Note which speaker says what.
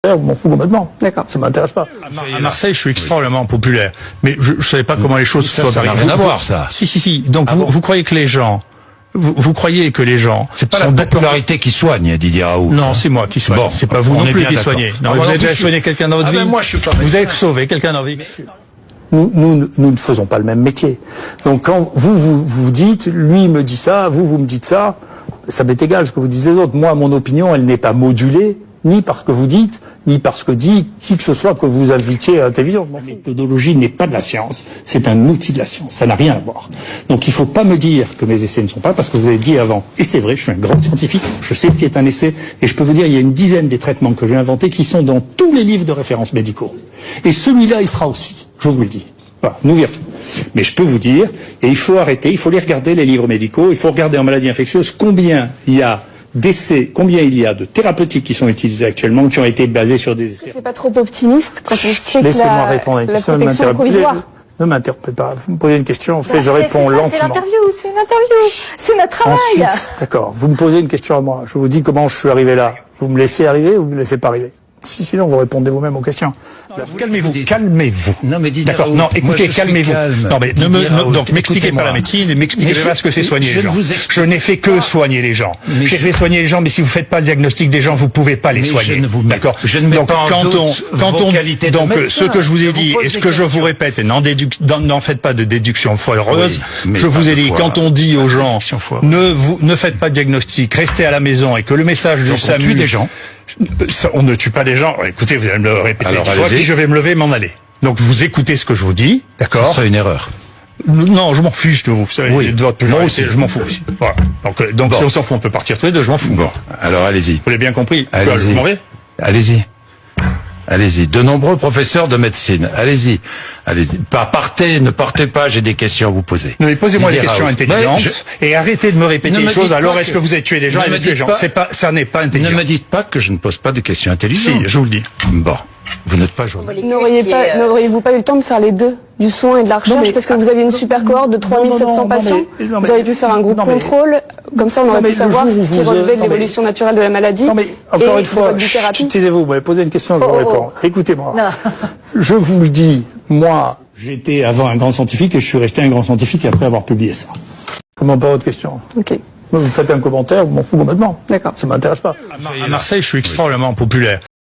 Speaker 1: Je m'en fous complètement.
Speaker 2: D'accord.
Speaker 1: Ça m'intéresse pas.
Speaker 3: À Marseille, je suis extrêmement populaire. Mais je ne savais pas comment les choses
Speaker 4: ça
Speaker 3: peuvent
Speaker 4: n'a
Speaker 3: arriver.
Speaker 4: rien à voir, ça.
Speaker 3: Si. Donc vous croyez que les gens... Vous croyez que les gens...
Speaker 4: C'est pas la popularité qui soigne, Didier Raoult.
Speaker 3: Non, c'est moi qui soigne.
Speaker 4: Bon,
Speaker 3: c'est pas vous
Speaker 4: on
Speaker 3: non
Speaker 4: est
Speaker 3: plus
Speaker 4: bien
Speaker 3: qui
Speaker 4: d'accord.
Speaker 3: soignez. Non,
Speaker 4: Ah,
Speaker 3: vous
Speaker 4: alors,
Speaker 3: avez déjà
Speaker 4: je suis-
Speaker 3: soigné quelqu'un dans votre
Speaker 4: Ah
Speaker 3: vie.
Speaker 4: ben, moi, je suis pas
Speaker 3: Vous
Speaker 4: médecin.
Speaker 3: avez sauvé quelqu'un dans votre vie.
Speaker 1: Nous ne faisons pas le même métier. Donc quand vous dites, lui me dit ça, vous me dites ça, ça m'est égal ce que vous dites les autres. Moi, mon opinion, elle n'est pas modulée, ni par ce que vous dites, ni par ce que dit qui que ce soit que vous invitiez à la télévision. La méthodologie n'est pas de la science, c'est un outil de la science, ça n'a rien à voir. Donc il ne faut pas me dire que mes essais ne sont pas, parce que vous avez dit avant, et c'est vrai, je suis un grand scientifique, je sais ce qui est un essai, et je peux vous dire, il y a une dizaine des traitements que j'ai inventés qui sont dans tous les livres de référence médicaux. Et celui-là, il sera aussi, je vous le dis. Voilà, nous verrons. Mais je peux vous dire, et il faut arrêter, il faut les regarder, les livres médicaux, il faut regarder en maladie infectieuse combien il y a d'essais, combien il y a de thérapeutiques qui sont utilisées actuellement, qui ont été basées sur des essais.
Speaker 2: C'est pas trop optimiste quand on sait que
Speaker 1: Laissez-moi répondre à une
Speaker 2: la
Speaker 1: question.
Speaker 2: protection provisoire.
Speaker 1: Ne m'interrompez pas. Vous me posez une question, je réponds
Speaker 5: C'est
Speaker 1: lentement.
Speaker 5: l'interview, c'est une interview, c'est notre travail.
Speaker 1: Ensuite, d'accord, vous me posez une question à moi. Je vous dis comment je suis arrivé là. Vous me laissez arriver ou vous me laissez pas arriver? Sinon, vous répondez vous-même aux questions.
Speaker 3: Calmez-vous.
Speaker 4: Non, mais Didier
Speaker 3: D'accord.
Speaker 4: Raoult,
Speaker 3: Non,
Speaker 4: moi,
Speaker 3: écoutez,
Speaker 4: je suis
Speaker 3: calmez-vous.
Speaker 4: calme.
Speaker 3: Non, mais
Speaker 4: Didier Raoult,
Speaker 3: donc m'expliquez pas
Speaker 4: écoutez-moi.
Speaker 3: la médecine, m'expliquez
Speaker 4: Mais
Speaker 3: pas ce que c'est soigner
Speaker 4: je
Speaker 3: les
Speaker 4: ne
Speaker 3: gens.
Speaker 4: vous explique
Speaker 3: Je n'ai fait que soigner les gens.
Speaker 4: Mais
Speaker 3: J'ai fait soigner les gens, mais si vous faites pas le diagnostic des gens, vous pouvez pas les
Speaker 4: Mais
Speaker 3: soigner.
Speaker 4: je ne vous mets-
Speaker 3: D'accord.
Speaker 4: je ne mets
Speaker 3: Donc
Speaker 4: pas en doute vos qualités de
Speaker 3: donc
Speaker 4: médecin.
Speaker 3: ce que je vous ai
Speaker 4: Je
Speaker 3: dit
Speaker 4: vous pose
Speaker 3: et ce
Speaker 4: des
Speaker 3: que je vous
Speaker 4: questions.
Speaker 3: répète, et n'en faites pas de déduction foireuse.
Speaker 4: Oui, mais
Speaker 3: je vous
Speaker 4: pas
Speaker 3: ai
Speaker 4: de
Speaker 3: dit
Speaker 4: foi-
Speaker 3: quand on dit aux gens
Speaker 4: déduction foireuse.
Speaker 3: ne faites pas de diagnostic, restez à la maison et que le message du
Speaker 4: Donc, on
Speaker 3: SAMU
Speaker 4: tue des gens.
Speaker 3: On ne tue pas des gens. Écoutez, vous allez me le répéter
Speaker 4: Alors,
Speaker 3: 10 fois,
Speaker 4: allez-y.
Speaker 3: puis je vais me lever et m'en aller. Donc vous écoutez ce que je vous dis,
Speaker 4: Ce
Speaker 3: d'accord?
Speaker 4: serait une erreur.
Speaker 3: Non, je m'en fiche de vous. Vous savez,
Speaker 4: Oui.
Speaker 3: de votre
Speaker 4: Moi
Speaker 3: pluralité,
Speaker 4: aussi.
Speaker 3: je m'en fous aussi. Voilà. Donc
Speaker 4: Bon.
Speaker 3: si on s'en fout, on peut partir tous les deux, je m'en fous.
Speaker 4: Bon, alors allez-y.
Speaker 3: Vous l'avez bien compris. Quoi, je
Speaker 4: Allez-y.
Speaker 3: m'en vais?
Speaker 4: Allez-y. Allez-y. De nombreux professeurs de médecine. Allez-y. Allez-y. Partez, ne partez pas, j'ai des questions à vous poser.
Speaker 3: Non, mais posez-moi des
Speaker 4: Didier
Speaker 3: questions
Speaker 4: Raoult.
Speaker 3: intelligentes et arrêtez de me répéter
Speaker 4: Ne
Speaker 3: des
Speaker 4: me
Speaker 3: choses.
Speaker 4: dites
Speaker 3: Alors,
Speaker 4: pas
Speaker 3: est-ce
Speaker 4: que-
Speaker 3: que vous avez tué des gens
Speaker 4: Ne
Speaker 3: et
Speaker 4: me
Speaker 3: tué des
Speaker 4: dites
Speaker 3: gens?
Speaker 4: pas-
Speaker 3: Ça n'est pas
Speaker 4: Ne
Speaker 3: intelligent.
Speaker 4: me dites pas que je ne pose pas de questions
Speaker 3: Si,
Speaker 4: intelligentes.
Speaker 3: je vous le dis.
Speaker 4: Bon. Vous n'êtes pas journaliste.
Speaker 2: N'auriez-vous pas eu le temps de faire les deux, du soin et de la recherche,
Speaker 1: mais-
Speaker 2: parce que vous aviez une super cohorte de 3700 patients,
Speaker 1: non, mais-
Speaker 2: vous avez pu faire un groupe
Speaker 1: non, mais-
Speaker 2: contrôle, comme ça on aurait
Speaker 1: non, mais
Speaker 2: pu savoir
Speaker 1: le jour où
Speaker 2: ce qui
Speaker 1: vous-
Speaker 2: relevait de
Speaker 1: non, mais-
Speaker 2: l'évolution naturelle de la maladie
Speaker 1: Non mais encore
Speaker 2: et
Speaker 1: une fois,
Speaker 2: de votre thérapie.
Speaker 1: taisez-vous, vous m'avez posé une question, je vous
Speaker 2: Oh, oh,
Speaker 1: réponds.
Speaker 2: oh.
Speaker 1: Écoutez-moi.
Speaker 5: Non.
Speaker 1: Je vous le dis, moi, j'étais avant un grand scientifique et je suis resté un grand scientifique après avoir publié ça. Comment pas votre question?
Speaker 2: Ok,
Speaker 1: Moi, vous faites un commentaire, vous m'en fous complètement.
Speaker 2: D'accord.
Speaker 1: Ça m'intéresse pas.
Speaker 3: À Marseille, je suis extrêmement populaire.